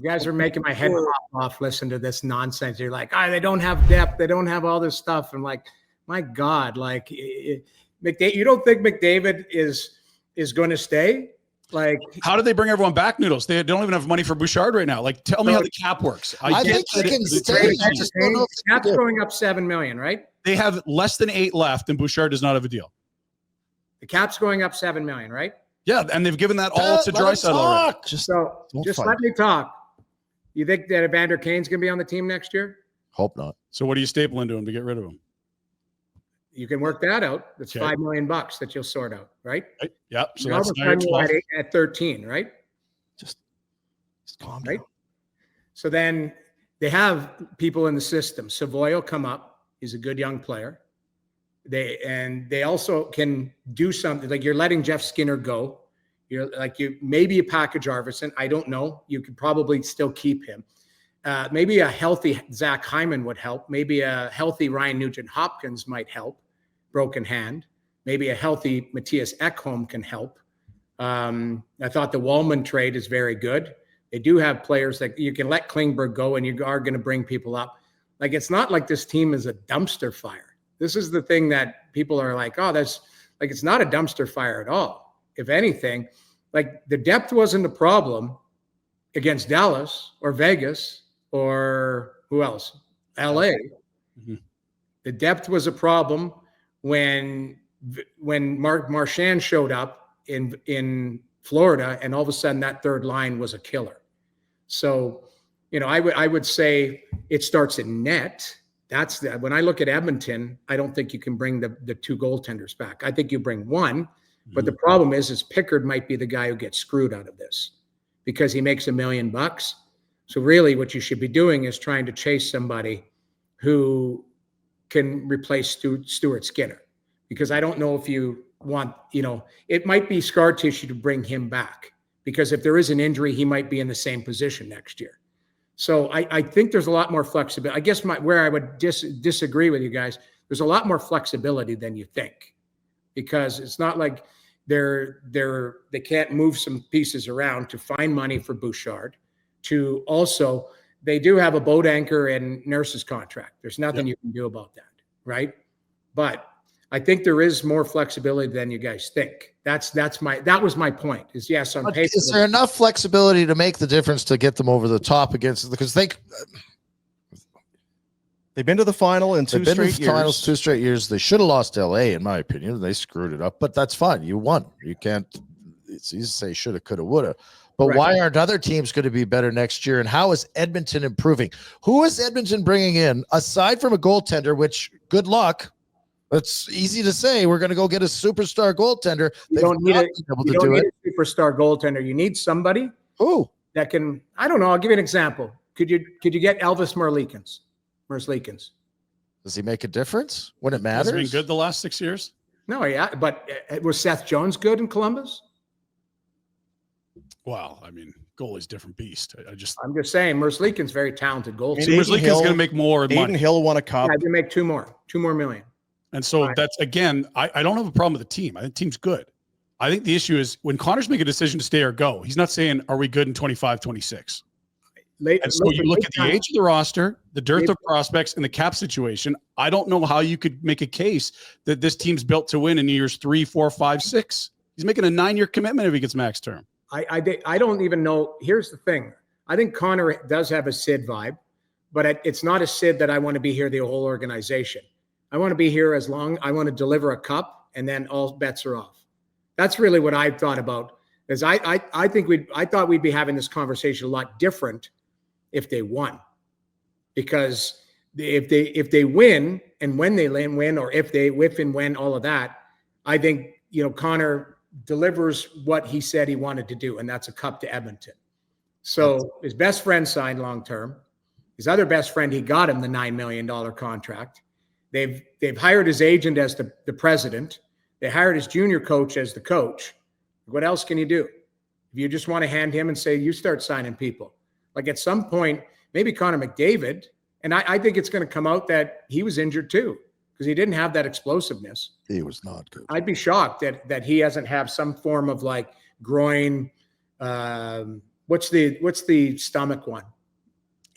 You guys are making my head pop off. Listen to this nonsense. You're like, they don't have depth. They don't have all this stuff. I'm like, my God, like McDavid. You don't think McDavid is going to stay? Like, how do they bring everyone back, Noodles? They don't even have money for Bouchard right now. Like, tell me how the cap works. I think they can stay. Cap's going up $7 million, right? They have less than 8 left, and Bouchard does not have a deal. The cap's going up $7 million, right? Yeah, and they've given that all to Draisaitl already. Just let me talk. You think that Evander Kane's going to be on the team next year? Hope not. So what are you stapling to him to get rid of him? You can work that out. That's $5 million that you'll sort out, right? Yeah. So that's at 13, right? Just calm right? down. So then they have people in the system. Savoy will come up. He's a good young player. They also can do something like you're letting Jeff Skinner go. Maybe you package Arvidsson. I don't know. You could probably still keep him. Maybe a healthy Zach Hyman would help. Maybe a healthy Ryan Nugent-Hopkins might help. Broken hand. Maybe a healthy Matthias Ekholm can help. I thought the Wallman trade is very good. They do have players that you can let Klingberg go, and you are going to bring people up. Like, it's not like this team is a dumpster fire. This is the thing that people are like, that's like, it's not a dumpster fire at all. If anything, like, the depth wasn't a problem against Dallas or Vegas or who else? LA. Mm-hmm. The depth was a problem when Marchand showed up in Florida, and all of a sudden that third line was a killer. So, I would say it starts in net. That's when I look at Edmonton, I don't think you can bring the 2 goaltenders back. I think you bring one, but the problem is Pickard might be the guy who gets screwed out of this because he makes $1 million. So really what you should be doing is trying to chase somebody who can replace Stuart Skinner, because I don't know if you want, it might be scar tissue to bring him back, because if there is an injury, he might be in the same position next year. So I think there's a lot more flexibility. I guess where I would disagree with you guys, there's a lot more flexibility than you think, because it's not like they can't move some pieces around to find money for Bouchard. To also, they do have a boat anchor in Nurse's contract. There's nothing you can do about that, right? But I think there is more flexibility than you guys think. That was my point. Is yes, on paper. Is there enough flexibility to make the difference to get them over the top against, because they've been to the final in 2 straight years. Finals 2 straight years. They should have lost to LA, in my opinion. They screwed it up, but that's fine. You won. You can't. It's easy to say shoulda, coulda, woulda. But why aren't other teams going to be better next year? And how is Edmonton improving? Who is Edmonton bringing in aside from a goaltender? Which, good luck. It's easy to say we're going to go get a superstar goaltender. You don't need a superstar goaltender. You need somebody that can. I don't know. I'll give you an example. Could you get Elvis Merzlikins? Does he make a difference when it matters? Has he been good the last 6 years? No, yeah, but was Seth Jones good in Columbus? Well, I mean, goalie's a different beast. I'm just saying, Merzlikins very talented goalie. Merzlikins going to make more money. Aiden Hill won a cup. Yeah, they make $2 more million. And so that's, again, I don't have a problem with the team. I think the team's good. I think the issue is when Connor's making a decision to stay or go, he's not saying, are we good in 25, 26? And so you look at the age of the roster, the dearth of prospects, and the cap situation. I don't know how you could make a case that this team's built to win in years 3, 4, 5, 6. He's making a 9-year commitment if he gets max term. I don't even know. Here's the thing. I think Connor does have a Sid vibe, but it's not a Sid that I want to be here the whole organization. I want to be here as long. I want to deliver a cup, and then all bets are off. That's really what I thought about. Is I thought we'd be having this conversation a lot different if they won, because if they win and when they win, or if and when all of that, I think Connor delivers what he said he wanted to do, and that's a cup to Edmonton. So his best friend signed long-term. His other best friend, he got him the $9 million contract. They've hired his agent as the president. They hired his junior coach as the coach. What else can you do? If you just want to hand him and say, you start signing people. Like, at some point, maybe Connor McDavid, and I think it's going to come out that he was injured too, because he didn't have that explosiveness. He was not good. I'd be shocked that he doesn't have some form of like groin what's the stomach one?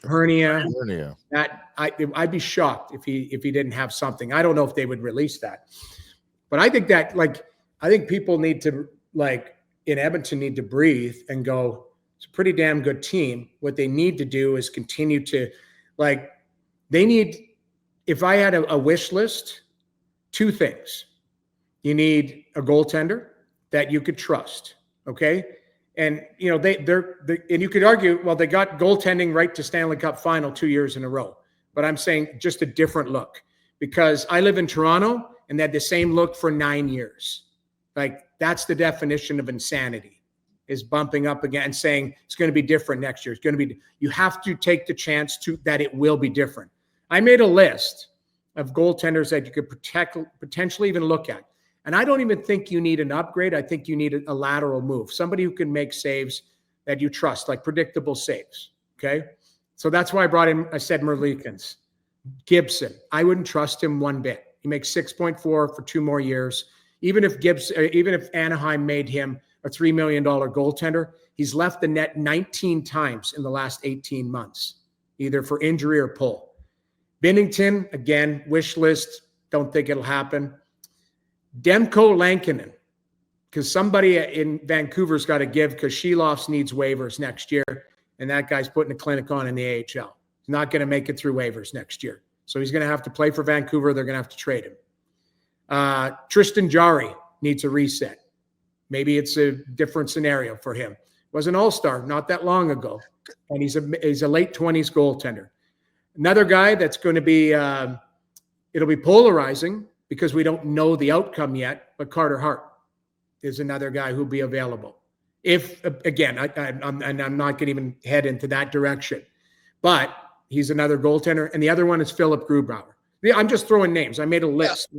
Hernia. That I'd be shocked if he didn't have something. I don't know if they would release that, but I think that I think people need to in Edmonton need to breathe and go, it's a pretty damn good team. What they need to do is continue to they need, if I had a wish list, 2 things. You need a goaltender that you could trust. Okay. And and you could argue, well, they got goaltending right to Stanley Cup final 2 years in a row, but I'm saying just a different look, because I live in Toronto and they had the same look for 9 years. That's the definition of insanity, is bumping up again and saying it's going to be different next year. It's going to be, you have to take the chance that it will be different. I made a list of goaltenders that you could potentially even look at. And I don't even think you need an upgrade. I think you need a lateral move, somebody who can make saves that you trust, like predictable saves. Okay. So that's why I said Merlikins. Gibson, I wouldn't trust him one bit. He makes 6.4 for 2 more years. Even if Anaheim made him a $3 million goaltender, he's left the net 19 times in the last 18 months, either for injury or pull. Binnington, again, wish list, don't think it'll happen. Demko Lankinen, because somebody in Vancouver's got to give, because Sheloffs needs waivers next year, and that guy's putting a clinic on in the AHL. He's not going to make it through waivers next year. So he's going to have to play for Vancouver. They're going to have to trade him. Tristan Jarry needs a reset. Maybe it's a different scenario for him. Was an all-star not that long ago, and he's a late 20s goaltender. Another guy that's going to be it'll be polarizing because we don't know the outcome yet, but Carter Hart is another guy who'll be available. If, again, I'm not going to even head into that direction, but he's another goaltender. And the other one is Philip Grubauer. I'm just throwing names. I made a list.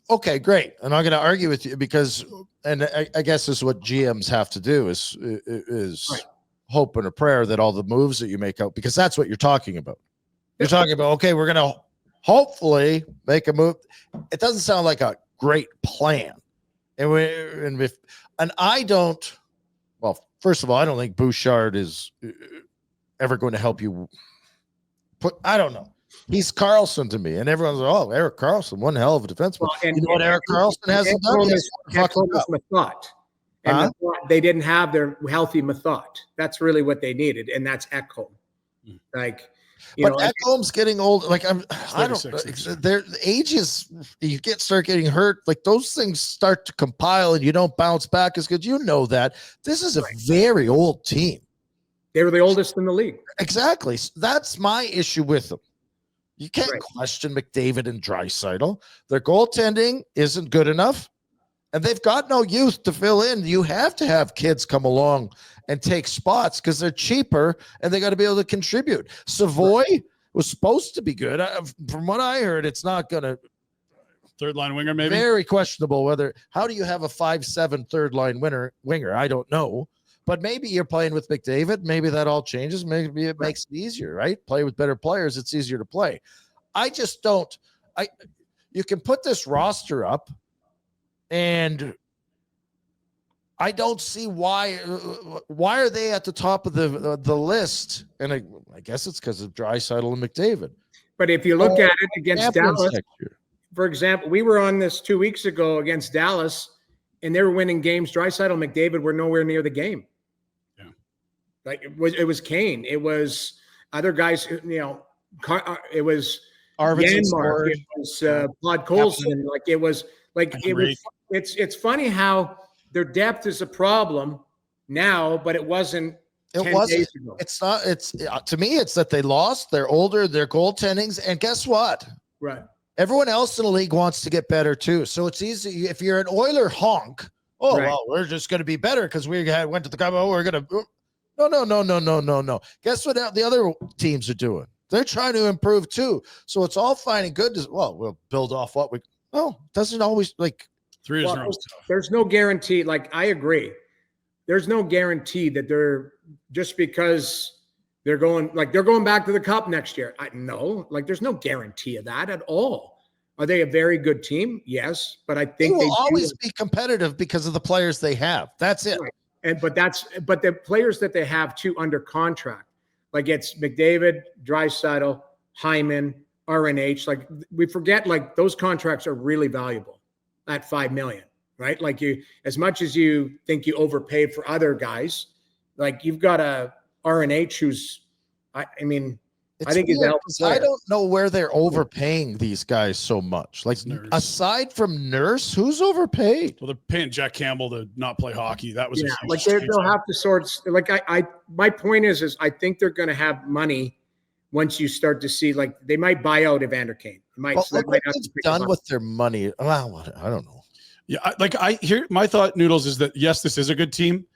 Okay, great. And I'm going to argue with you because, and I guess this is what GMs have to do is right. Hope and a prayer that all the moves that you make out, because that's what you're talking about. You're talking about, okay, we're going to hopefully make a move. It doesn't sound like a great plan. And I don't, well, first of all, I don't think Bouchard is ever going to help you I don't know. He's Carlson to me, and everyone's like, "Oh, Erik Karlsson, one hell of a defenseman." Well, and you know what Erik Karlsson hasn't done? Methot. And they didn't have their healthy Methot. That's really what they needed, and that's Ekholm. Ekholm's getting old. I don't. Their ages, you start getting hurt. Those things start to compile, and you don't bounce back as good. You know that this is a very old team. They were the oldest in the league. Exactly. That's my issue with them. You can't question McDavid and Draisaitl. Their goaltending isn't good enough, and they've got no youth to fill in. You have to have kids come along and take spots because they're cheaper, and they got to be able to contribute. Savoy was supposed to be good. From what I heard, it's not going to. Third line winger, maybe? Very questionable whether. How do you have a 5'7" third line winger? I don't know. But maybe you're playing with McDavid. Maybe that all changes. Maybe it makes it easier, right? Play with better players. It's easier to play. I just don't. You can put this roster up, and I don't see why. Why are they at the top of the list? And I guess it's because of Draisaitl and McDavid. But if you look at it against Dallas, for example, we were on this 2 weeks ago against Dallas, and they were winning games. Draisaitl and McDavid were nowhere near the game. It was Kane. It was other guys. It was Janmark. It was Podkolzin. It's funny how their depth is a problem now, but it wasn't. It wasn't. It's not. It's to me. It's that they lost. They're older. Their goaltendings, and guess what? Right. Everyone else in the league wants to get better too. So it's easy if you're an Oiler honk. Oh well, we're just going to be better because we went to the cup. Oh, we're going to. No. Guess what the other teams are doing? They're trying to improve too. So it's all fine and good. We'll build off what we. Well, doesn't always 3 is wrong. There's no guarantee. I agree. There's no guarantee that they're just because they're going back to the cup next year. There's no guarantee of that at all. Are they a very good team? Yes, but I think they will always be competitive because of the players they have. That's it. Right. but the players that they have too under contract, like it's McDavid, Draisaitl, Hyman, RNH. Like we forget, like those contracts are really valuable at $5 million, right? Like as much as you think you overpaid for other guys, like you've got a RNH who's, I mean, I think he's I don't know where they're overpaying these guys so much. Like aside from Nurse, who's overpaid? Well, they're paying Jack Campbell to not play hockey. That was like they'll have to sort. Like my point is I think they're going to have money once you start to see, like they might buy out Evander Kane. Look what they've done with their money. Well, I don't know. Yeah, my thought, Noodles, is that yes, this is a good team.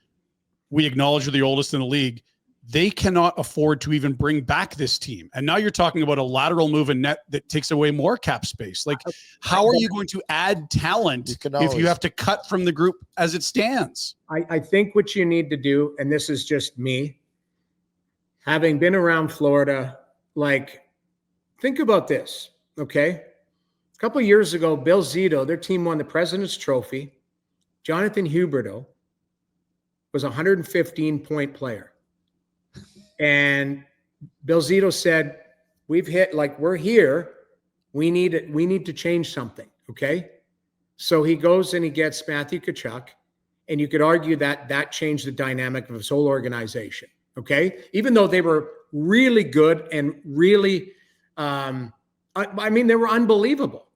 We acknowledge they're the oldest in the league. They cannot afford to even bring back this team. And now you're talking about a lateral move in net that takes away more cap space. Like, how are you going to add talent if you have to cut from the group as it stands? I think what you need to do, and this is just me, having been around Florida, like, think about this, okay? A couple of years ago, Bill Zito, their team won the President's Trophy. Jonathan Huberdeau was a 115-point player. And Bill Zito said, we're here. We need to change something. Okay. So he goes and he gets Matthew Tkachuk, and you could argue that changed the dynamic of his whole organization. Okay. Even though they were really good and really, I mean, they were unbelievable,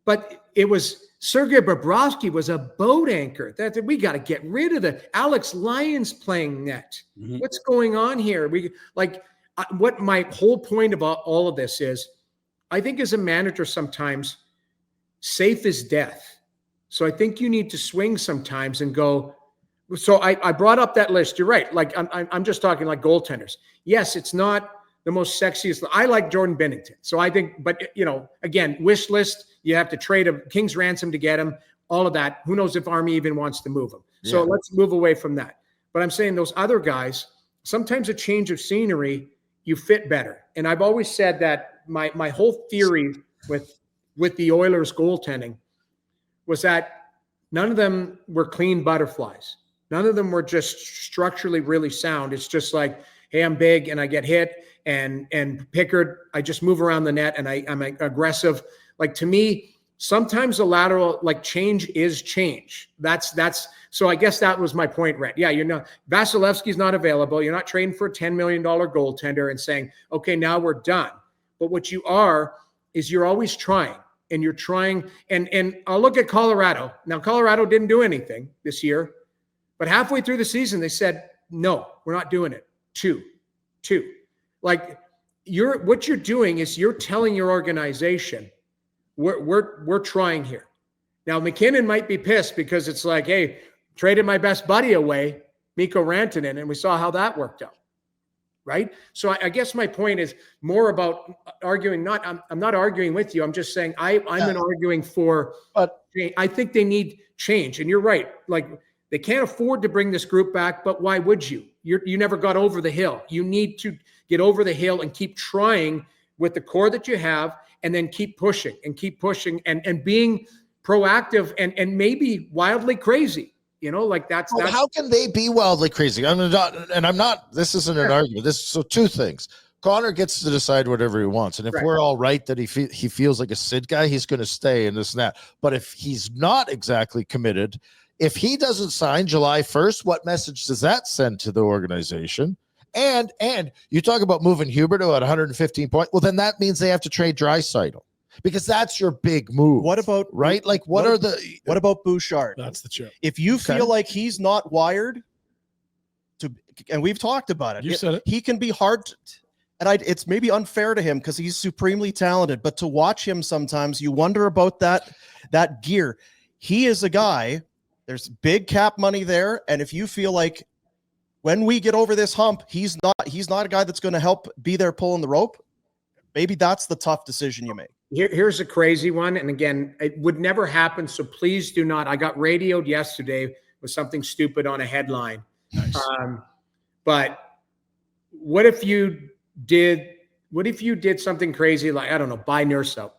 but it was Sergei Bobrovsky was a boat anchor. That we got to get rid of the Alex Lyons playing net. Mm-hmm. What's going on here? What my whole point about all of this is, I think as a manager sometimes safe is death. So I think you need to swing sometimes and go. So I brought up that list. You're right. Like I'm just talking like goaltenders. Yes, it's not the most sexiest. I like Jordan Binnington. So I think, but again, wish list. You have to trade a king's ransom to get him, all of that. Who knows if Army even wants to move him. Yeah. So let's move away from that. But I'm saying those other guys, sometimes a change of scenery, you fit better. And I've always said that my whole theory with the Oilers goaltending was that none of them were clean butterflies. None of them were just structurally really sound. It's just like, hey, I'm big and I get hit, and Pickard, I just move around the net and I'm aggressive. Like, to me, sometimes the lateral, like, change is change. That's so I guess that was my point, Rhett. Yeah, Vasilevsky's not available. You're not trading for a $10 million goaltender and saying, okay, now we're done. But what you are is you're always trying, and you're trying. And I'll look at Colorado. Now, Colorado didn't do anything this year, but halfway through the season, they said, no, we're not doing it. Two. Like, what you're doing is you're telling your organization, we're trying here. Now, McKinnon might be pissed because it's like, hey, traded my best buddy away, Mikko Rantanen, and we saw how that worked out, right? So I guess my point is more about arguing. I'm not arguing with you. I'm just saying I'm arguing for. But I think they need change, and you're right. Like, they can't afford to bring this group back, but why would you? You never got over the hill. You need to get over the hill and keep trying with the core that you have, and then keep pushing and being proactive and maybe wildly crazy. Like that's how can they be wildly crazy? I'm not, this isn't an argument. So two things. Connor gets to decide whatever he wants. And if we're all right that he feels like a Sid guy, he's going to stay and this and that. But if he's not exactly committed, if he doesn't sign July 1st, what message does that send to the organization? And you talk about moving Huberdeau at 115 points. Well, then that means they have to trade Draisaitl, because that's your big move. What about right? Like, what about Bouchard? That's the chip. If you feel like he's not wired to, and we've talked about it, you said it. He can be hard. And it's maybe unfair to him because he's supremely talented, but to watch him sometimes, you wonder about that gear. He is a guy. There's big cap money there, and if you feel like when we get over this hump, he's not a guy that's going to help be there pulling the rope, maybe that's the tough decision you make. Here's a crazy one, and again, it would never happen, so please do not. I got radioed yesterday with something stupid on a headline. Nice. But what if you did something crazy, like, I don't know, buy Nurse out,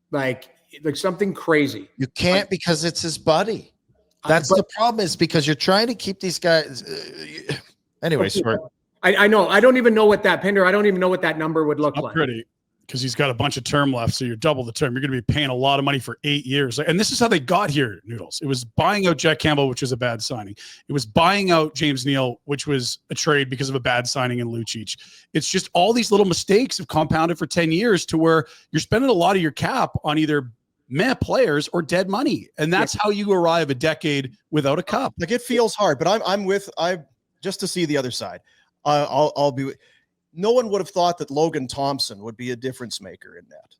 like something crazy? You can't, because it's his buddy. That's the problem, is because you're trying to keep these guys. Anyway, sorry. I know. I don't even know what that Pinder. I don't even know what that number would look like. Pretty, because he's got a bunch of term left, so you're double the term. You're going to be paying a lot of money for 8 years, and this is how they got here. Noodles. It was buying out Jack Campbell, which was a bad signing. It was buying out James Neal, which was a trade because of a bad signing in Lucic. It's just all these little mistakes have compounded for 10 years to where you're spending a lot of your cap on either players or dead money, and that's how you arrive a decade without a cup. Like, it feels hard, but I just to see the other side. I'll be. No one would have thought that Logan Thompson would be a difference maker in that.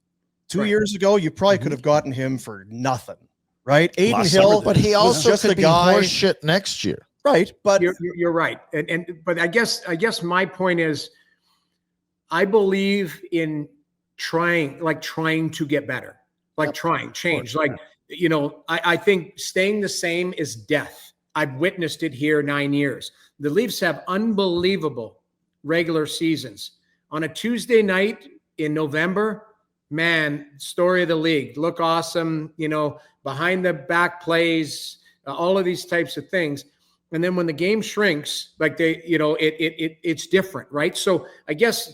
2 years ago, you probably could have gotten him for nothing, right? Aiden Hill, but he also just could a be guy. horse shit next year, right? But you're right, but I guess my point is, I believe in trying to get better, change. I think staying the same is death. I've witnessed it here 9 years. The Leafs have unbelievable regular seasons. On a Tuesday night in November, man, story of the league. Look awesome, behind the back plays, all of these types of things. And then when the game shrinks, it's different, right? So I guess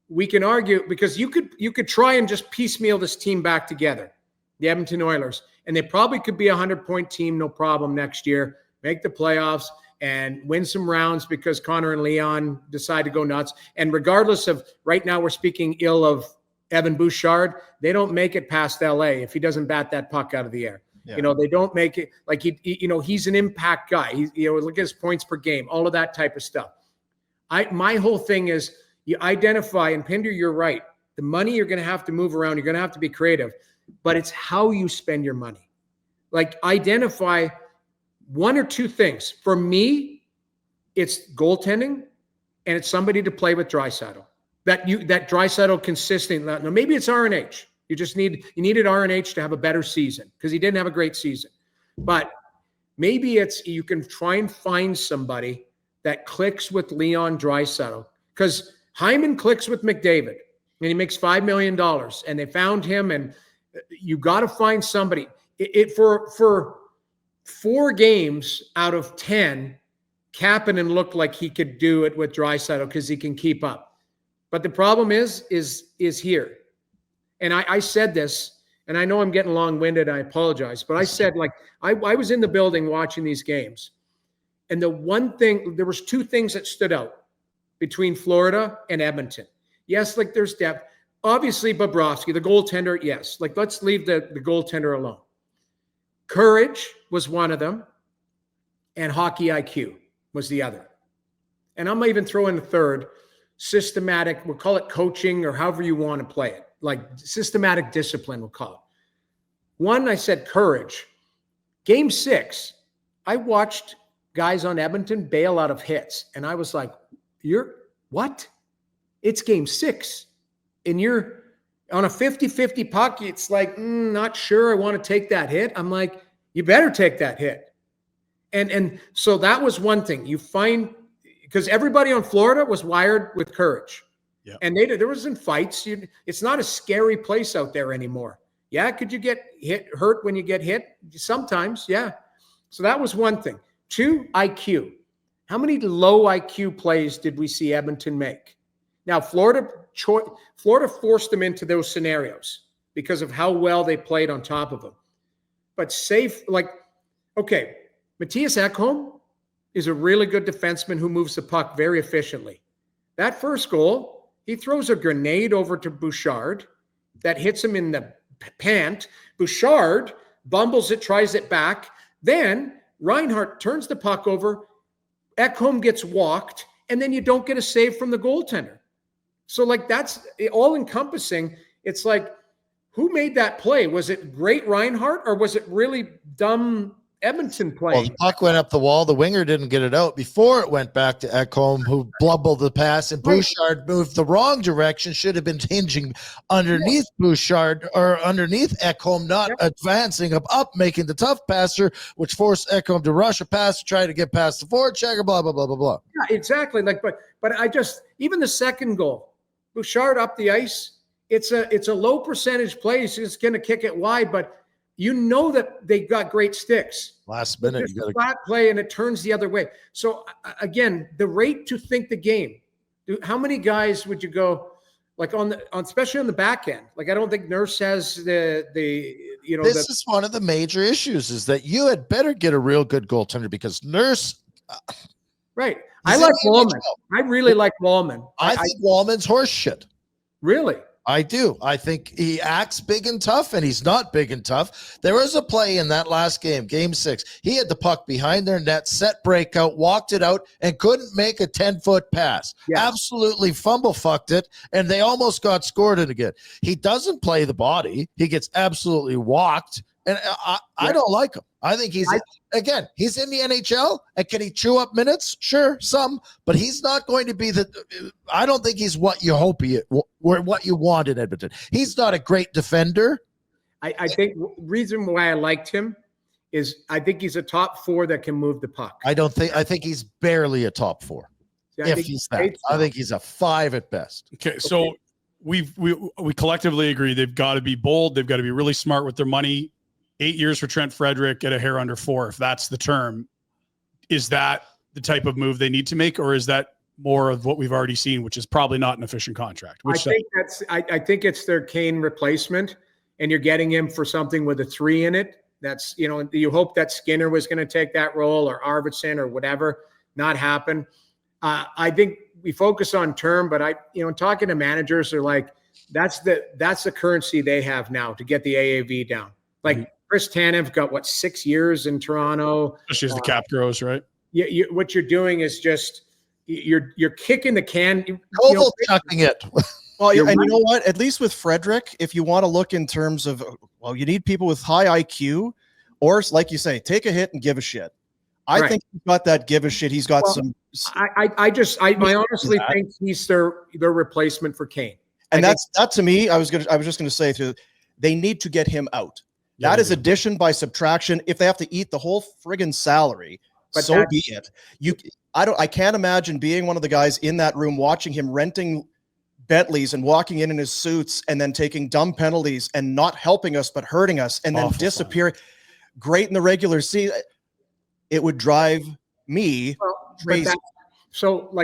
we can argue, because you could try and just piecemeal this team back together, the Edmonton Oilers, and they probably could be a 100-point team, no problem, next year, make the playoffs and win some rounds because Connor and Leon decide to go nuts. And regardless of, right now we're speaking ill of Evan Bouchard, they don't make it past LA if he doesn't bat that puck out of the air. Yeah. They don't make it, like he's an impact guy. Look at his points per game, all of that type of stuff. My whole thing is, you identify, and Pinder, you're right. The money you're going to have to move around. You're going to have to be creative, but it's how you spend your money. Like, identify one or two things. For me, it's goaltending, and it's somebody to play with Draisaitl. That Draisaitl consistently. Now, maybe it's RNH. You needed RNH to have a better season because he didn't have a great season. But maybe you can try and find somebody that clicks with Leon Draisaitl, because Hyman clicks with McDavid and he makes $5 million, and they found him, and you got to find somebody. For 4 games out of 10, Kapanen looked like he could do it with Draisaitl because he can keep up. But the problem is here. And I said this, and I know I'm getting long-winded, I apologize, but I said, I was in the building watching these games, and there was 2 things that stood out between Florida and Edmonton. Yes, there's depth. Obviously, Bobrovsky, the goaltender, yes. Let's leave the goaltender alone. Courage was one of them, and hockey IQ was the other. And I'm even throwing a third, systematic, we'll call it coaching or however you want to play it, like systematic discipline, we'll call it. One, I said courage. Game 6, I watched guys on Edmonton bail out of hits, and I was like, you're what? It's game 6, and you're on a 50-50 puck. It's like, not sure I want to take that hit. I'm like, you better take that hit. And so that was one thing. You find, because everybody on Florida was wired with courage. Yeah. And there wasn't fights. It's not a scary place out there anymore. Yeah, could you get hurt when you get hit? Sometimes, yeah. So that was one thing. 2, IQ. How many low IQ plays did we see Edmonton make? Now, Florida forced them into those scenarios because of how well they played on top of them. But Matthias Ekholm is a really good defenseman who moves the puck very efficiently. That first goal, he throws a grenade over to Bouchard that hits him in the pant. Bouchard bumbles it, tries it back. Then Reinhart turns the puck over. Ekholm gets walked, and then you don't get a save from the goaltender. So that's all encompassing. It's like, who made that play? Was it great Reinhart, or was it really dumb Edmonton play? Well, the puck went up the wall. The winger didn't get it out before it went back to Ekholm, who blubbled the pass, and Bouchard moved the wrong direction. Should have been hinging underneath Bouchard or underneath Ekholm, not advancing up, making the tough passer, which forced Ekholm to rush a pass to try to get past the forward checker, blah, blah, blah, blah, blah. Yeah, exactly. But I just, even the second goal, Bouchard up the ice, it's a low percentage play. He's just going to kick it wide, but you know that they got great sticks. Last minute, There's you got a flat play and it turns the other way. So again, the rate to think the game. How many guys would you go like especially on the back end? Like I don't think Nurse has the This is one of the major issues is that you had better get a real good goaltender because Nurse. Right. I like Wallman. I really like Wallman. I think Wallman's horse shit. Really? I do. I think he acts big and tough, and he's not big and tough. There was a play in that last game, game 6. He had the puck behind their net, set breakout, walked it out, and couldn't make a 10-foot pass. Yes. Absolutely fumble-fucked it, and they almost got scored it again. He doesn't play the body. He gets absolutely walked, and I don't like him. I think he's in the NHL, and can he chew up minutes? Sure, some, but he's not going to be I don't think he's what you hope he is, or what you want in Edmonton. He's not a great defender. I think reason why I liked him is I think he's a top 4 that can move the puck. I think he's barely a top 4. Yeah, if he's that. I think he's a 5 at best. Okay, so we collectively agree they've got to be bold. They've got to be really smart with their money. 8 years for Trent Frederick at a hair under 4, if that's the term. Is that the type of move they need to make, or is that more of what we've already seen, which is probably not an efficient contract? I think it's their Kane replacement, and you're getting him for something with a 3 in it. That's, you hope that Skinner was going to take that role, or Arvidsson or whatever. Not happen. I think we focus on term, but talking to managers are like, that's the currency they have now to get the AAV down. Like Chris Tanev got 6 years in Toronto. Especially as the cap grows, right? What you're doing is just you're kicking the can. Chucking it. Well, and you know what? At least with Frederick, if you want to look in terms of, you need people with high IQ, or like you say, take a hit and give a shit. I think he's got that give a shit. He's got some. I honestly think he's their replacement for Kane. And that to me, I was just going to say they need to get him out. That is addition by subtraction. If they have to eat the whole friggin' salary, but so be it. I can't imagine being one of the guys in that room watching him renting Bentleys and walking in his suits and then taking dumb penalties and not helping us but hurting us and then disappearing. Great in the regular season. It would drive me crazy.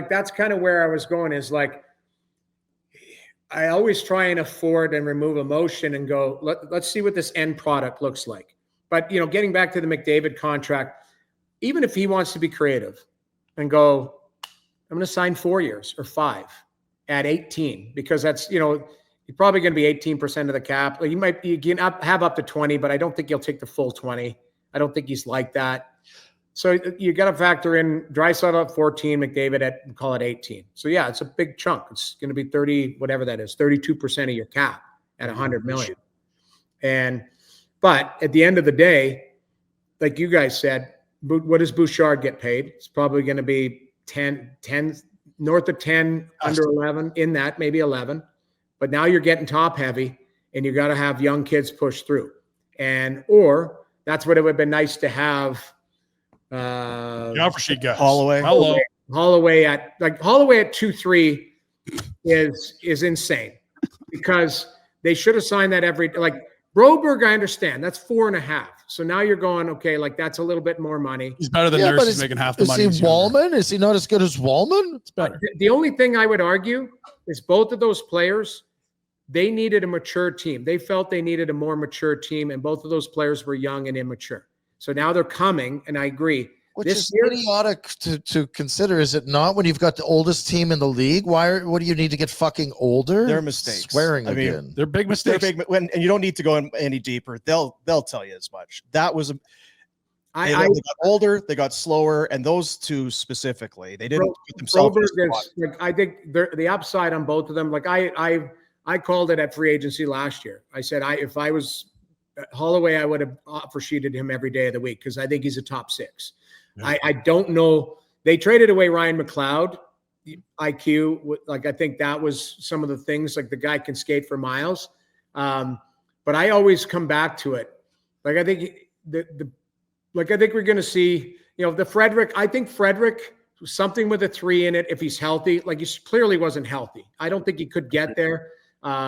That's kind of where I was going, is like, I always try and afford and remove emotion and go, let's see what this end product looks like. But, getting back to the McDavid contract, even if he wants to be creative and go, I'm going to sign 4 years or 5 at 18, because that's, you're probably going to be 18% of the cap. Like you can have up to 20, but I don't think he'll take the full 20. I don't think he's like that. So you got to factor in Draisaitl at 14, McDavid call it 18. So yeah, it's a big chunk. It's going to be 30, whatever that is, 32% of your cap at 100 million. But at the end of the day, like you guys said, what does Bouchard get paid? It's probably going to be 10, north of 10, under 11, in that, maybe 11. But now you're getting top heavy, and you got to have young kids push through. Or that's what it would have been nice to have. The offer sheet guys. Holloway at 2-3 is insane, because they should have signed that like Broberg. I understand that's 4.5. So now you're going, okay, like that's a little bit more money. He's better than Nurse. He's making half the money. Is he Wallman? Is he not as good as Wallman? It's better. The only thing I would argue is both of those players, they needed a mature team. They felt they needed a more mature team, and both of those players were young and immature. So now they're coming, and I agree. Which is idiotic to consider, is it not? When you've got the oldest team in the league, what do you need to get fucking older? They're mistakes. Swearing again. They're big mistakes. And you don't need to go in any deeper. They'll tell you as much. That was they got older, they got slower, and those two specifically, they didn't put themselves. I think the upside on both of them. Like I called it at free agency last year. I said if I was Holloway, I would have offer sheeted him every day of the week, because I think he's a top 6. Yeah. I don't know. They traded away Ryan McLeod, IQ. Like, I think that was some of the things, like the guy can skate for miles. But I always come back to it. Like, I think I think we're going to see, the Frederick. I think Frederick, something with a 3 in it, if he's healthy. Like, he clearly wasn't healthy. I don't think he could get there.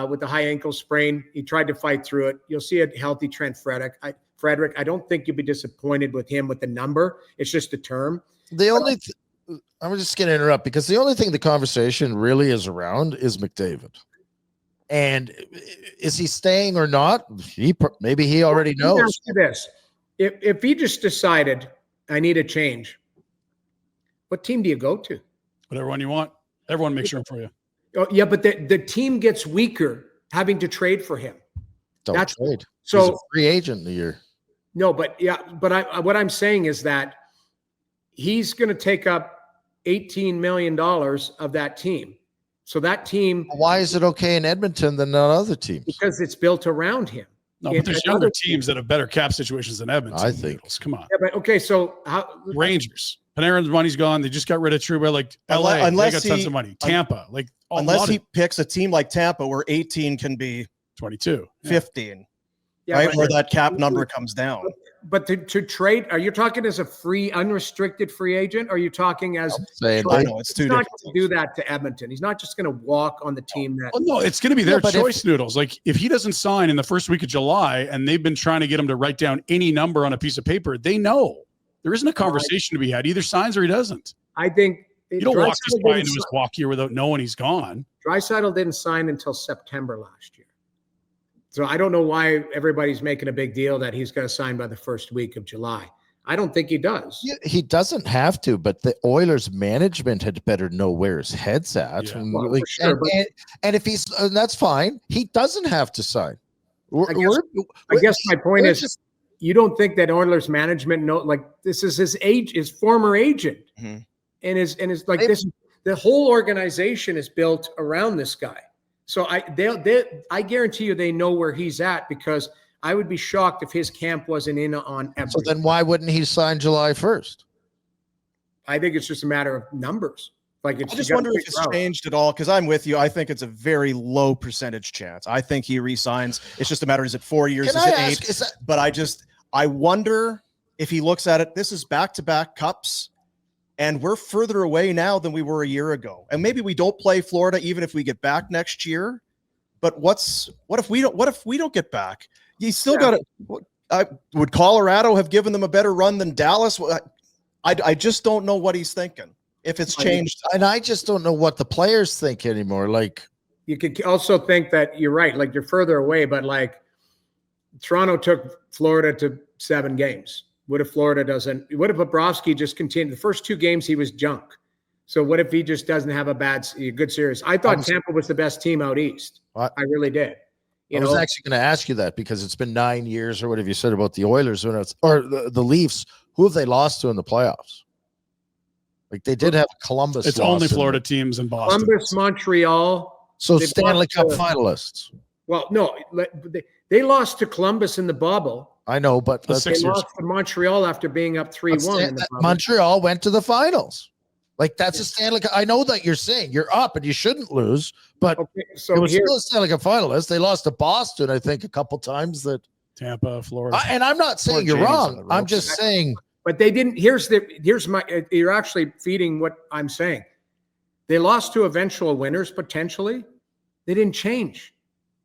with the high ankle sprain. He tried to fight through it. You'll see a healthy Trent Frederick. I don't think you'll be disappointed with him with the number. It's just a term. I'm just going to interrupt because the only thing the conversation really is around is McDavid. And is he staying or not? Maybe he already knows. Let me ask you this. If he just decided, I need a change, what team do you go to? Whatever one you want. Everyone makes room for you. Oh, yeah, but the team gets weaker having to trade for him. Don't trade. So he's a free agent in the year. No, but what I'm saying is that he's going to take up $18 million of that team. So that team. Why is it okay in Edmonton than on other teams? Because it's built around him. No, but there's younger teams that have better cap situations than Edmonton. I think. Come on. Yeah, but okay, so Rangers. Panarin's money's gone. They just got rid of Trouba. Like LA, they got tons of money. Tampa, unless he picks a team like Tampa where 18 can be 22, 15, right? Where that cap number comes down. But to trade, are you talking as a free, unrestricted free agent? Or are you talking as? I know it's too. He's not going to do that to Edmonton. He's not just going to walk on the team that. Well, no, it's going to be their choice, Noodles. Like if he doesn't sign in the first week of July, and they've been trying to get him to write down any number on a piece of paper, they know there isn't a conversation to be had. Either signs or he doesn't. I think you don't walk this guy into his walk here without knowing he's gone. Draisaitl didn't sign until September last year. So I don't know why everybody's making a big deal that he's going to sign by the first week of July. I don't think he does. Yeah, he doesn't have to, but the Oilers management had better know where his head's at. Yeah. And if he's, that's fine. He doesn't have to sign. I guess my point is, you don't think that Oilers management this is his former agent, and is like this. The whole organization is built around this guy. So I guarantee you they know where he's at, because I would be shocked if his camp wasn't in on everything. So then why wouldn't he sign July 1st? I think it's just a matter of numbers. I just wonder if it's changed at all, because I'm with you. I think it's a very low percentage chance. I think he resigns. It's just a matter, is it 4 years? Is it 8? But I wonder if he looks at it, this is back-to-back cups. And we're further away now than we were a year ago. And maybe we don't play Florida even if we get back next year. But what if we don't get back? You still got to. Would Colorado have given them a better run than Dallas? I just don't know what he's thinking. If it's changed, and I just don't know what the players think anymore. Like, you could also think that you're right. Like, you're further away, but like Toronto took Florida to 7 games. What if Florida doesn't? What if Bobrovsky just continued? The first 2 games he was junk. So what if he just doesn't have a good series? I thought Tampa was the best team out east. I really did. I was actually going to ask you that, because it's been 9 years or whatever you said about the Oilers or the Leafs. Who have they lost to in the playoffs? Like, they did have Columbus. It's only Florida teams in Boston. Columbus, Montreal. So Stanley Cup finalists. Well, no, they lost to Columbus in the bubble. I know, but they lost to Montreal after being up 3-1. Montreal went to the finals. Like, that's a Stanley Cup. I know that you're saying you're up and you shouldn't lose, but it was still a Stanley Cup finalist. They lost to Boston, I think, a couple times. That Tampa, Florida. And I'm not saying you're wrong. I'm just saying. But they didn't. You're actually feeding what I'm saying. They lost to eventual winners potentially. They didn't change.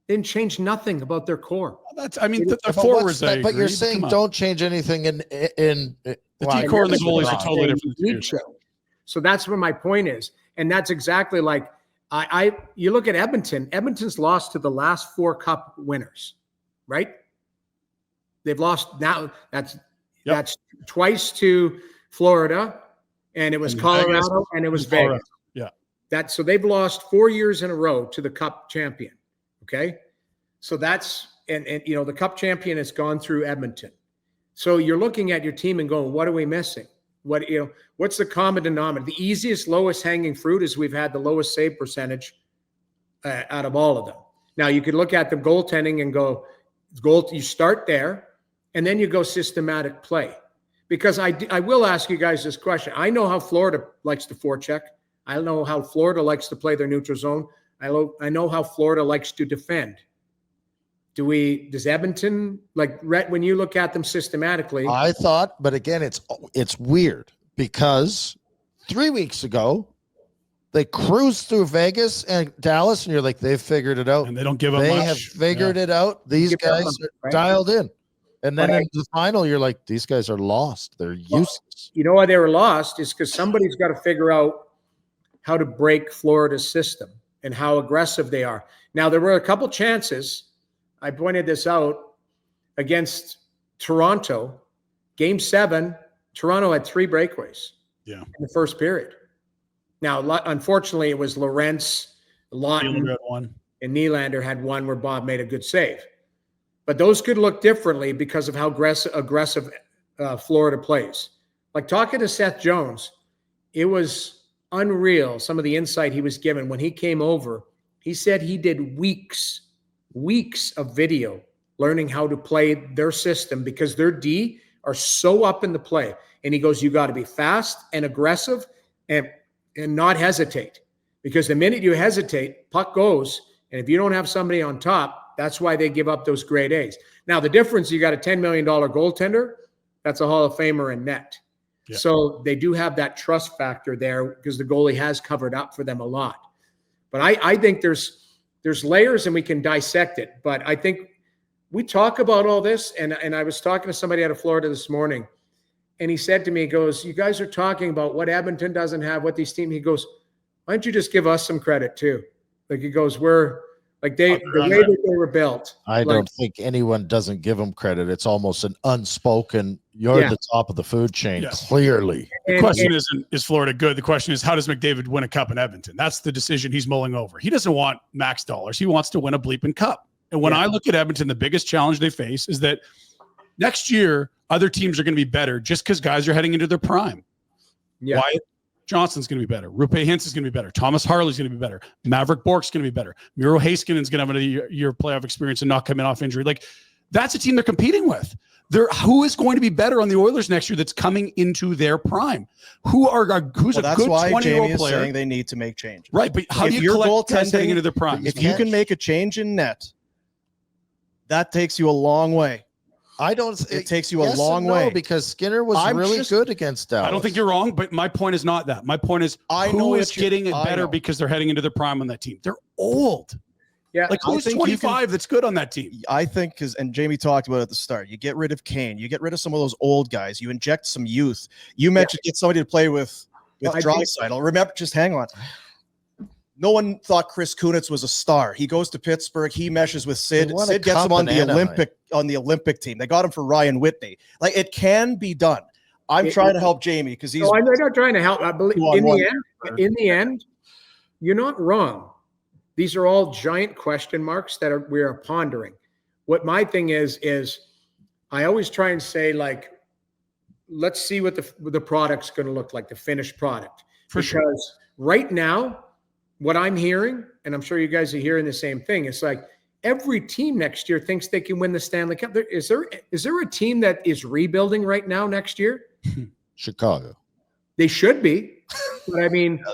They didn't change nothing about their core. The forwards. But you're saying don't change anything in the T core and the goalies are totally different. So that's what my point is, and that's exactly like you look at Edmonton. Edmonton's lost to the last 4 cup winners, right? They've lost now. That's twice to Florida, and it was Colorado, and it was Vegas. Yeah. So they've lost 4 years in a row to the cup champion. Okay. So that's, and the cup champion has gone through Edmonton. So you're looking at your team and going, what are we missing? What's the common denominator? The easiest, lowest hanging fruit is we've had the lowest save percentage out of all of them. Now you could look at the goaltending and go, you start there, and then you go systematic play. Because I will ask you guys this question. I know how Florida likes to forecheck. I know how Florida likes to play their neutral zone. I know how Florida likes to defend. Does Edmonton, like, Rhett, when you look at them systematically? I thought, but again, it's weird, because 3 weeks ago, They cruise through Vegas and Dallas, and you're like, they've figured it out. And they don't give up They much. have figured it out. These Give guys up, are right? dialed in. And then But in the final, you're like, these guys are lost. They're useless. You know why they were lost is because somebody's got to figure out how to break Florida's system and how aggressive they are. Now, there were a couple chances. I pointed this out against Toronto. Game 7, Toronto had 3 breakaways in the first period. Now, unfortunately, it was Lorentz, Lawton, and Nylander had one where Bob made a good save. But those could look differently because of how aggressive Florida plays. Like talking to Seth Jones, it was unreal, some of the insight he was given. When he came over, he said he did weeks of video learning how to play their system because their D are so up in the play. And he goes, you got to be fast and aggressive and not hesitate. Because the minute you hesitate, puck goes. And if you don't have somebody on top, that's why they give up those grade A's. Now, the difference, you got a $10 million goaltender, that's a Hall of Famer in net. Yeah. So they do have that trust factor there because the goalie has covered up for them a lot. But I think there's layers and we can dissect it. But I think we talk about all this, and I was talking to somebody out of Florida this morning, and he said to me, he goes, you guys are talking about what Edmonton doesn't have, what these teams, he goes, why don't you just give us some credit too? Like he goes, we're like the way that they were built. I don't think anyone doesn't give them credit. It's almost an unspoken, you're the top of the food chain, clearly. The question isn't, is Florida good? The question is, how does McDavid win a cup in Edmonton? That's the decision he's mulling over. He doesn't want max dollars. He wants to win a bleeping cup. And when I look at Edmonton, the biggest challenge they face is that next year, other teams are going to be better just because guys are heading into their prime. Yeah. Wyatt Johnson's going to be better. Rupe Hintz is going to be better. Thomas Harley's going to be better. Maverick Bork's going to be better. Miro Haskinen's going to have a year playoff experience and not coming off injury. Like, that's a team they're competing with. Who is going to be better on the Oilers next year that's coming into their prime? Who's a good 20-year-old player? Saying they need to make change. Right, but how do you collect guys heading into their prime? If you can make a change in net, that takes you a long way. It takes you a long way because Skinner was really good against Dallas. I don't think you're wrong, but my point is not that. My point is who is getting it better because they're heading into their prime on that team. They're old. Yeah, like who's 25 that's good on that team? I think and Jamie talked about it at the start. You get rid of Kane, you get rid of some of those old guys, you inject some youth. You mentioned get somebody to play with Draisaitl. Remember, just hang on. No one thought Chris Kunitz was a star. He goes to Pittsburgh. He meshes with Sid. Sid gets him on the Olympic team. They got him for Ryan Whitney. Like, it can be done. I'm trying to help Jamie because he's. No, I'm not trying to help. I believe in the end, you're not wrong. These are all giant question marks that we are pondering. What my thing is I always try and say, like, let's see what the product's going to look like, the finished product. Because right now, what I'm hearing, and I'm sure you guys are hearing the same thing, it's like every team next year thinks they can win the Stanley Cup. Is there a team that is rebuilding right now next year? Chicago. They should be. But I mean,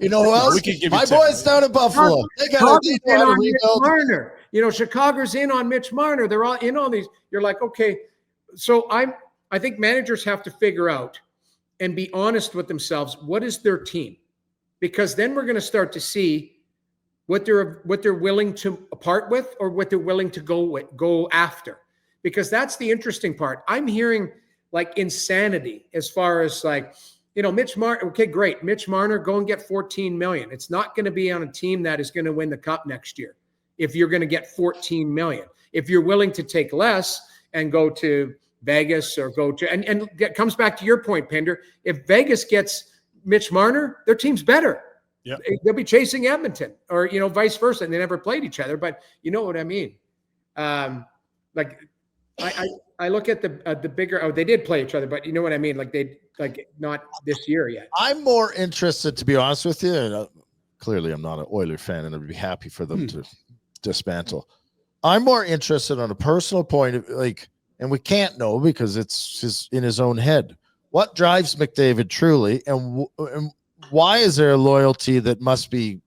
you know who else? My boys down in Buffalo. They got to rebuild. Marner. You know, Chicago's in on Mitch Marner. They're all in on these. You're like, okay. So I think managers have to figure out and be honest with themselves. What is their team? Because then we're going to start to see what they're willing to part with or what they're willing to go after. Because that's the interesting part. I'm hearing like insanity as far as like, you know, Mitch Marner. Okay, great. Mitch Marner, go and get $14 million. It's not going to be on a team that is going to win the cup next year. If you're going to get $14 million, if you're willing to take less and go to Vegas or go to, and it comes back to your point, Pinder. If Vegas gets Mitch Marner, their team's better. Yeah, they'll be chasing Edmonton, or you know, vice versa. And they never played each other, but you know what I mean. Like I look at the bigger. Oh, they did play each other, but you know what I mean. Like not this year yet. I'm more interested, to be honest with you. And clearly, I'm not an Oiler fan, and I'd be happy for them to dismantle. I'm more interested on a personal point of like, and we can't know because it's in his own head. What drives McDavid truly, and why is there a loyalty that must be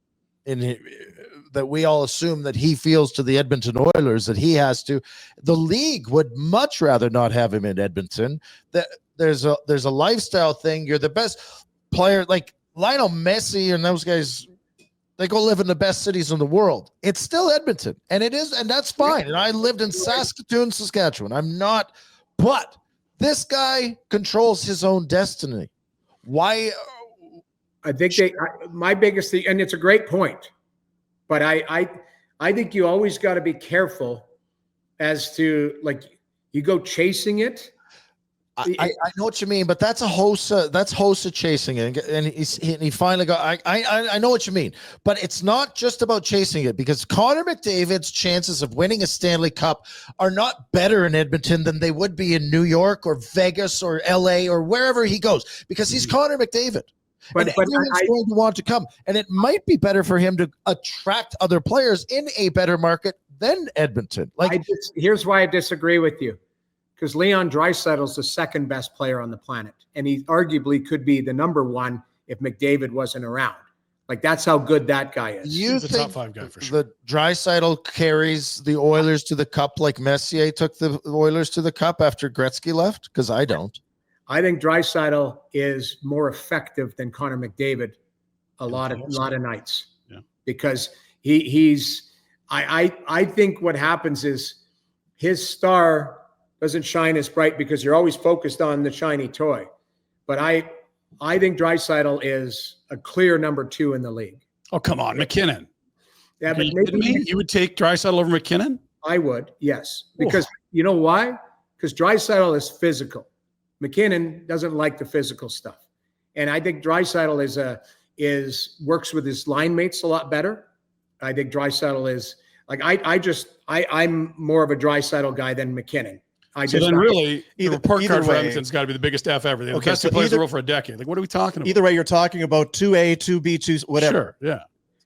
that we all assume that he feels to the Edmonton Oilers that he has to? The league would much rather not have him in Edmonton. That there's a lifestyle thing. You're the best player. Like Lionel Messi and those guys, they go live in the best cities in the world. It's still Edmonton, and that's fine. And I lived in Saskatoon, Saskatchewan. But this guy controls his own destiny. Why? I think my biggest thing, and it's a great point, but I think you always got to be careful as to, like, you go chasing it. I know what you mean, but that's Hossa chasing it, and he finally got. I know what you mean, but it's not just about chasing it, because Connor McDavid's chances of winning a Stanley Cup are not better in Edmonton than they would be in New York or Vegas or LA or wherever he goes, because he's Connor McDavid. But everyone's going to want to come, and it might be better for him to attract other players in a better market than Edmonton. Here's why I disagree with you. Because Leon Draisaitl's the second best player on the planet, and he arguably could be the number one if McDavid wasn't around. Like, that's how good that guy is. He's a top 5 guy for sure. The Draisaitl carries the Oilers to the cup like Messier took the Oilers to the cup after Gretzky left? Because I don't. I think Draisaitl is more effective than Connor McDavid a lot of nights. Yeah. Because I think what happens is his star doesn't shine as bright because you're always focused on the shiny toy. But I think Draisaitl is a clear number 2 in the league. Oh, come on, McKinnon. Yeah, but you would take Draisaitl over McKinnon? I would, yes. Because you know why? Because Draisaitl is physical. McKinnon doesn't like the physical stuff. And I think Draisaitl works with his line mates a lot better. I think Draisaitl is like I'm more of a Draisaitl guy than McKinnon. The report card for Edmonton's got to be the biggest F ever. The best plays in the world for a decade. Like, what are we talking about? Either way, you're talking about 2A, 2B, 2, whatever. Sure, yeah.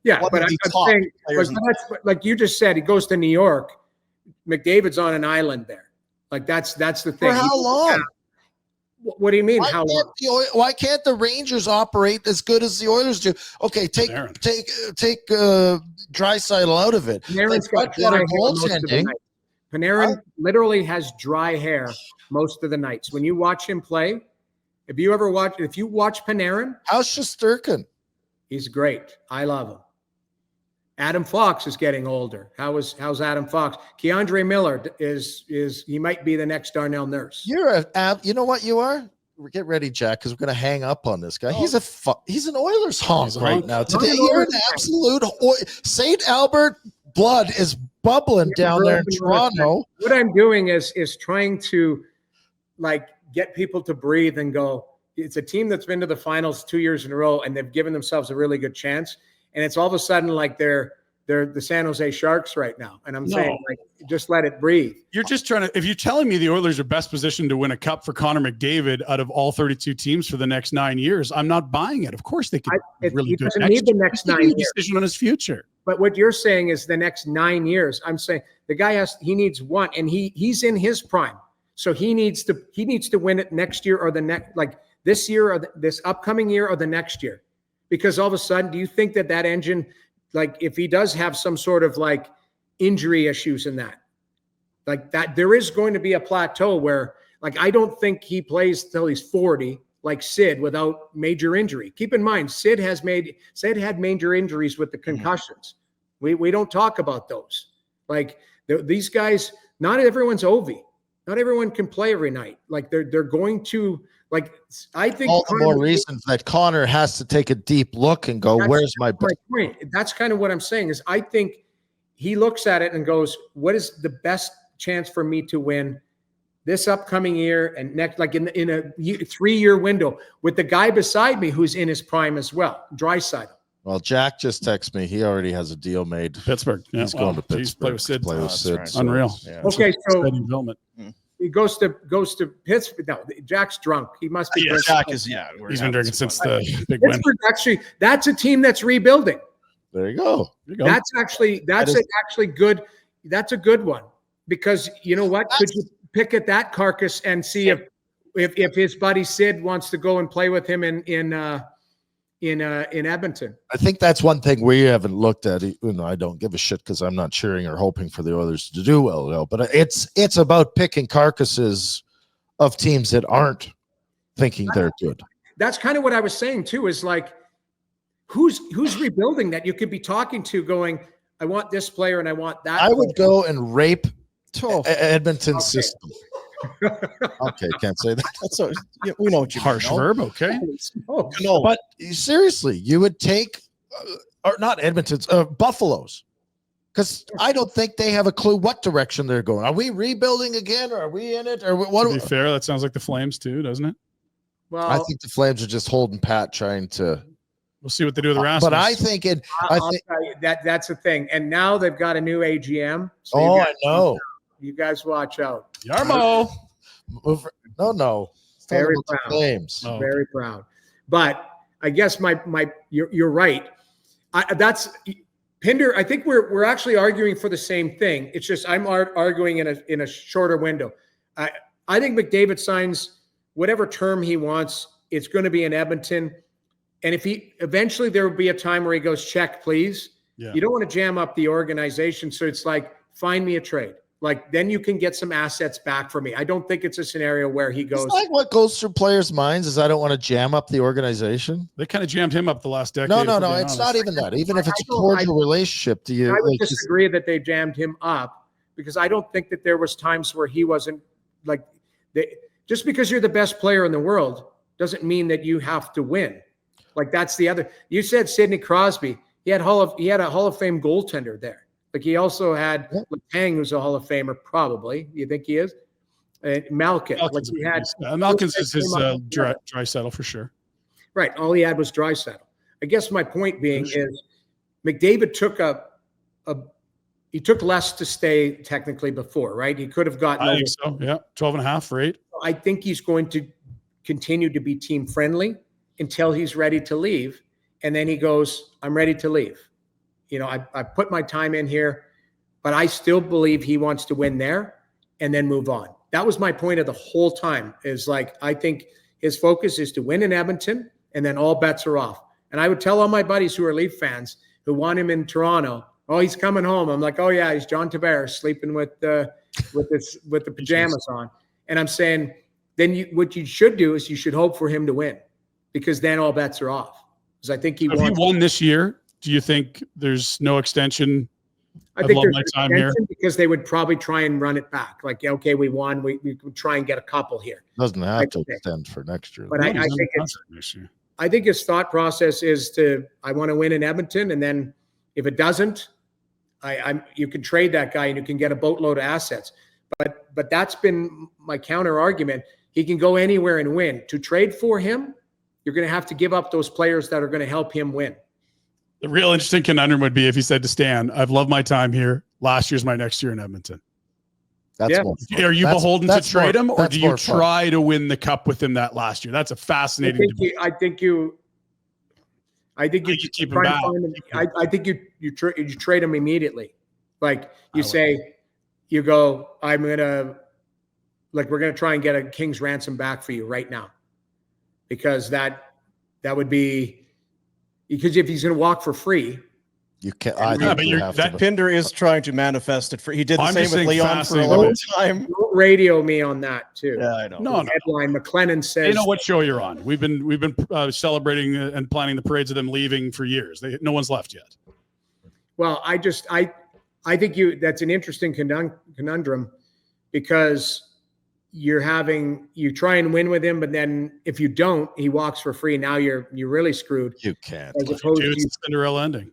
Yeah, but I'm saying, like you just said, he goes to New York. McDavid's on an island there. Like, that's the thing. For how long? What do you mean? How long? Why can't the Rangers operate as good as the Oilers do? Okay, take Draisaitl out of it. Panarin's got dry hair most of the night. Panarin literally has dry hair most of the nights. When you watch him play, if you watch Panarin, how's Shesterkin? He's great. I love him. Adam Fox is getting older. How's Adam Fox? Keandre Miller he might be the next Darnell Nurse. You know what you are? Get ready, Jack, because we're going to hang up on this guy. He's an Oilers honk right now. Today, you're an absolute St. Albert blood is bubbling down there in Toronto. What I'm doing is trying to, like, get people to breathe and go. It's a team that's been to the finals 2 years in a row, and they've given themselves a really good chance. And it's all of a sudden like they're the San Jose Sharks right now. And I'm saying, like, just let it breathe. You're just trying to, if you're telling me the Oilers are best positioned to win a cup for Connor McDavid out of all 32 teams for the next 9 years, I'm not buying it. Of course they can really do it. He doesn't need the next 9 years. Decision on his future. But what you're saying is the next 9 years. I'm saying the guy he needs one, and he's in his prime. So he needs to win it next year or the next, like this year or this upcoming year or the next year. Because all of a sudden, do you think that engine, like, if he does have some sort of like injury issues in that, like that, there is going to be a plateau where, like, I don't think he plays till he's 40, like Sid, without major injury. Keep in mind, Sid had major injuries with the concussions. We don't talk about those. Like, these guys, not everyone's Ovi. Not everyone can play every night. Like, they're going to. Like, I think all the more reasons that Connor has to take a deep look and go, where's my point? That's kind of what I'm saying is I think he looks at it and goes, what is the best chance for me to win this upcoming year and next, like in a 3-year window with the guy beside me who's in his prime as well, Draisaitl. Well, Jack just texted me. He already has a deal made. Pittsburgh. Yeah. He's going to Pittsburgh. Play with Sid. Right. Unreal. Yeah. Okay, so development. he goes to Pittsburgh. No, Jack's drunk. He must be. Jack is. He's been drinking since the big win. Actually, that's a team that's rebuilding. There you go. That's actually good. That's a good one because you know what? Could you pick at that carcass and see if his buddy Sid wants to go and play with him in Edmonton? I think that's one thing we haven't looked at. I don't give a shit because I'm not cheering or hoping for the Oilers to do well, but it's about picking carcasses of teams that aren't thinking they're good. That's kind of what I was saying too, is like who's rebuilding that you could be talking to going, I want this player and I want that. I would go and rape Oh, Edmonton's system. Okay, can't say that. that's so, yeah, we know what you Harsh mean, no? verb, okay. Oh, No, But seriously, you would take, or not Edmonton's, Buffalo's. Because I don't think they have a clue what direction they're going. Are we rebuilding again, or are we in it, or what? To be fair, that sounds like the Flames too, doesn't it? well, I think the Flames are just holding pat, trying to. We'll see what they do with the Rasmus. But I think it. I'll tell you, that's the thing. And now they've got a new AGM. So Oh, I know. You guys watch out. Yarmo. No. It's talking Very about the proud. Flames. Oh. Very proud. But I guess you're right. That's Pinder. I think we're actually arguing for the same thing. It's just I'm arguing in a shorter window. I think McDavid signs whatever term he wants. It's going to be in Edmonton. And if he eventually there will be a time where he goes, check, please. Yeah. You don't want to jam up the organization. So it's like, find me a trade. Like, then you can get some assets back for me. I don't think it's a scenario where he goes. It's like what goes through players' minds is I don't want to jam up the organization. They kind of jammed him up the last decade. No. if we're being It's honest. not even that. Even if it's a I don't- cordial relationship, do you? I would like, disagree that they jammed him up because I don't think that there was times where he wasn't like just because you're the best player in the world doesn't mean that you have to win. Like that's the other. You said Sidney Crosby. He had a Hall of Fame goaltender there. Like he also had Letang, who's a Hall of Famer, probably. You think he is? Malkin. Like he had. Malkin's is his dry settle for sure. Right. All he had was dry settle. I guess my point being is McDavid took he took less to stay technically before, right? He could have gotten. I think so. Yeah. 12.5 for 8. I think he's going to continue to be team friendly until he's ready to leave. And then he goes, I'm ready to leave. You know, I put my time in here, but I still believe he wants to win there and then move on. That was my point of the whole time is like, I think his focus is to win in Edmonton and then all bets are off. And I would tell all my buddies who are Leaf fans who want him in Toronto, oh, he's coming home. I'm like, oh yeah, he's John Tavares sleeping with the pajamas on. And I'm saying, then what you should do is you should hope for him to win because then all bets are off. Because I think If he won this year, do you think there's no extension? I think love there's my time here because they would probably try and run it back. Like, yeah, okay, we won. We could try and get a couple here. Doesn't have to extend for next year. But I think his thought process is I want to win in Edmonton, and then if it doesn't, you can trade that guy and you can get a boatload of assets. But that's been my counter argument. He can go anywhere and win. To trade for him, you're going to have to give up those players that are going to help him win. The real interesting conundrum would be if he said to Stan, I've loved my time here. Last year's my next year in Edmonton. That's Yeah. more fun. Are you beholden to trade him, or do you more fun. try to win the cup with him that last year? That's a fascinating debate. I think you keep him try and back. find him. I think you trade him immediately. Like you say, you go, we're gonna try and get a king's ransom back for you right now, because that would be because if he's gonna walk for free. You can't. Pinder is trying to manifest it. He did the I'm same just with saying Leon for a fascinating. long time. Don't radio me on that too. Yeah, I know. No. Headline: McLennan says. They know what show you're on. We've been celebrating and planning the parades of them leaving for years. No one's left yet. Well, I think that's an interesting conundrum because you try and win with him, but then if you don't, he walks for free. Now you're really screwed. You can't. As opposed Dude, to, it's a Cinderella ending.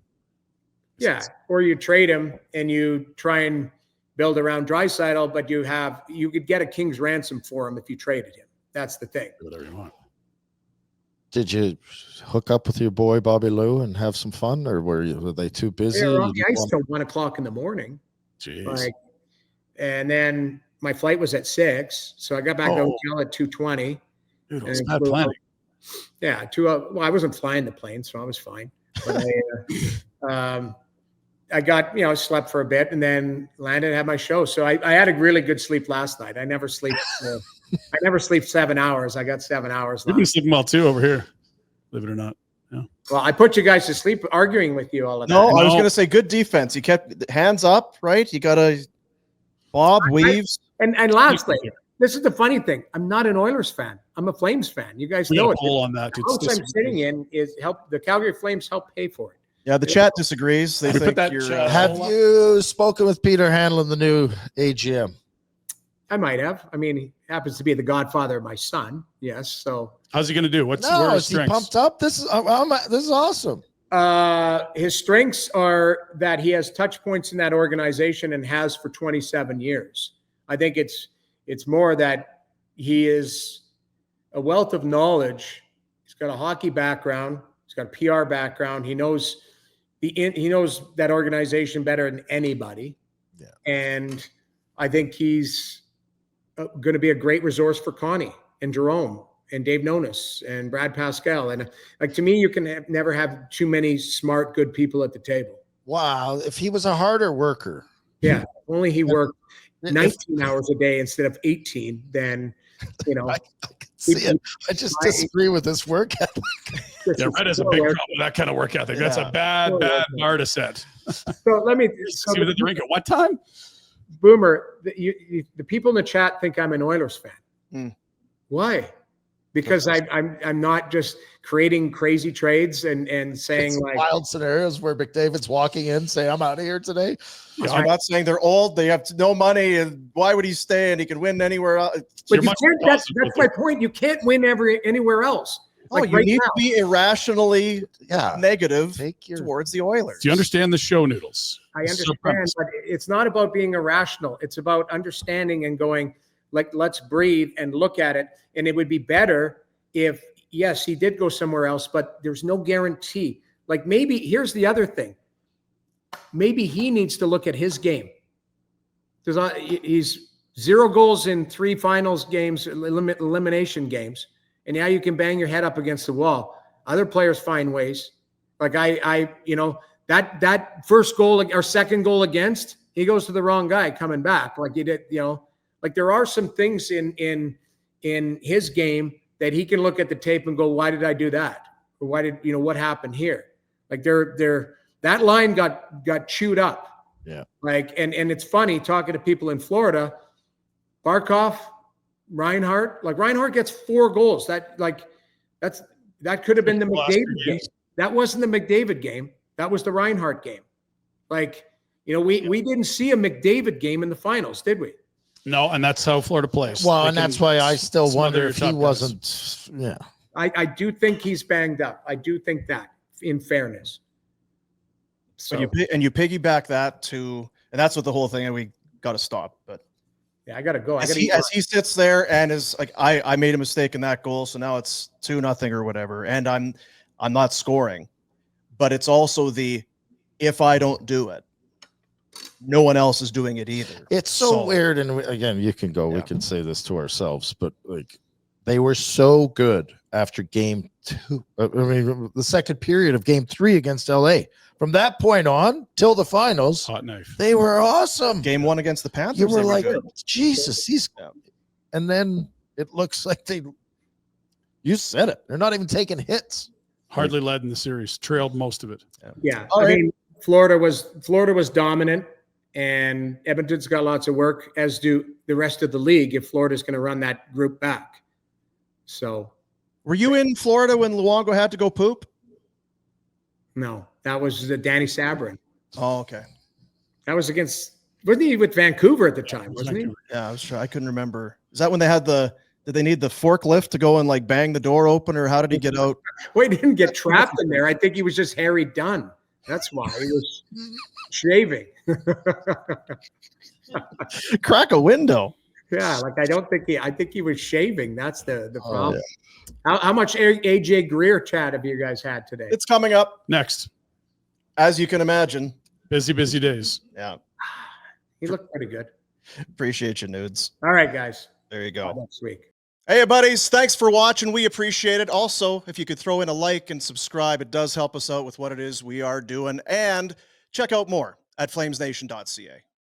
yeah, or you trade him and you try and build around Draisaitl, but you could get a king's ransom for him if you traded him. That's the thing. Do whatever you want. Did you hook up with your boy Bobby Lou and have some fun, or were they too busy? They were on the ice till 1 o'clock in the morning. Jeez. And then my flight was at 6, so I got back to the hotel at 2:20. Dude, it And was it bad flew planning. out. Yeah, well, I wasn't flying the plane, so I was fine. But I got, slept for a bit and then landed and had my show. So I had a really good sleep last night. I never sleep 7 hours. I got 7 hours We've been last. sleeping well too over here, believe it or not. Yeah. Well, I put you guys to sleep arguing with you all of that. No, I was going to say good defense. You kept hands up, right? You got Bob weaves. And lastly, This is the funny thing. I'm not an Oilers fan. I'm a Flames fan. You guys We know got a it. poll on that. The house I'm sitting in is the Calgary Flames help pay for it. Yeah, the chat disagrees. They Put think that you're. chat- Have you spoken with Peter handling the new AGM? I might have. I mean, he happens to be the godfather of my son. Yes. So How's he going to do? Where No, are his is he strengths? pumped up? This is awesome. his strengths are that he has touch points in that organization and has for 27 years. I think it's more that he is a wealth of knowledge. He's got a hockey background. He's got a PR background. He knows he knows that organization better than anybody. Yeah. And I think he's going to be a great resource for Connie and Jerome and Dave Nonis and Brad Pascal. And like, to me, you can never have too many smart, good people at the table. Wow. If he was a harder worker. Yeah. Only he worked 19 hours a day instead of 18, then, you know. I can see it. I just disagree with this work ethic. Yeah, Red has a big problem with that kind of work ethic. That's a bad bar to set. So let me See with the drink at what time? Boomer, the people in the chat think I'm an Oilers fan. Why? Because I'm not just creating crazy trades and saying It's like wild scenarios where McDavid's walking in, say, I'm out of here today. I'm not saying they're old. They have no money, and why would he stay? And he can win anywhere else. But you can't, that's my point. You can't win anywhere else. Like you need to be irrationally negative towards the Oilers. Do you understand the show, Noodles? I understand, but it's not about being irrational. It's about understanding and going, like, let's breathe and look at it. And it would be better if, yes, he did go somewhere else, but there's no guarantee. Like, maybe, here's the other thing. Maybe he needs to look at his game. Because he's 0 goals in 3 finals games, elimination games. And now you can bang your head up against the wall. Other players find ways. Like that first goal or second goal against, he goes to the wrong guy coming back. Like he did, like there are some things in his game that he can look at the tape and go, why did I do that? Or why did, what happened here? Like that line got chewed up. Yeah. Like, and it's funny talking to people in Florida, Barkov, Reinhart gets 4 goals. That could have been the McDavid game. That wasn't the McDavid game. That was the Reinhart game. Like, we didn't see a McDavid game in the finals, did we? No, and that's how Florida plays. Well, and that's why I still wonder if he wasn't. Yeah. I do think he's banged up. I do think that, in fairness. So you piggyback that to, and that's what the whole thing, and we got to stop. But yeah, I got to go. As he sits there and is like, I made a mistake in that goal, so now it's 2-0 or whatever, and I'm not scoring. But it's also if I don't do it, no one else is doing it either. It's so weird. And again, you can go, we can say this to ourselves, but like they were so good after game 2. I mean, the second period of game 3 against LA. From that point on till the finals, hot knife. They were awesome. Game 1 against the Panthers. You were like, Jesus, and then it looks like you said it. They're not even taking hits. Hardly led in the series, trailed most of it. Yeah. I mean, Florida was dominant, and Edmonton's got lots of work, as do the rest of the league, if Florida's going to run that group back. So, were you in Florida when Luongo had to go poop? No, that was Danny Sabrin. Oh, okay. That was wasn't he with Vancouver at the time, wasn't he? Yeah, I was sure. I couldn't remember. Is that when they had did they need the forklift to go and like bang the door open, or how did he get out? Well, he didn't get trapped in there. I think he was just Harry Dunn. That's why he was shaving. Crack a window. Yeah, like I think he was shaving. That's the problem. Yeah. How much AJ Greer chat have you guys had today? It's coming up next. As you can imagine. Busy days. Yeah. He looked pretty good. Appreciate you, Nudes. All right, guys. There you go. Next week. Hey, buddies. Thanks for watching. We appreciate it. Also, if you could throw in a like and subscribe, it does help us out with what it is we are doing. And check out more at flamesnation.ca.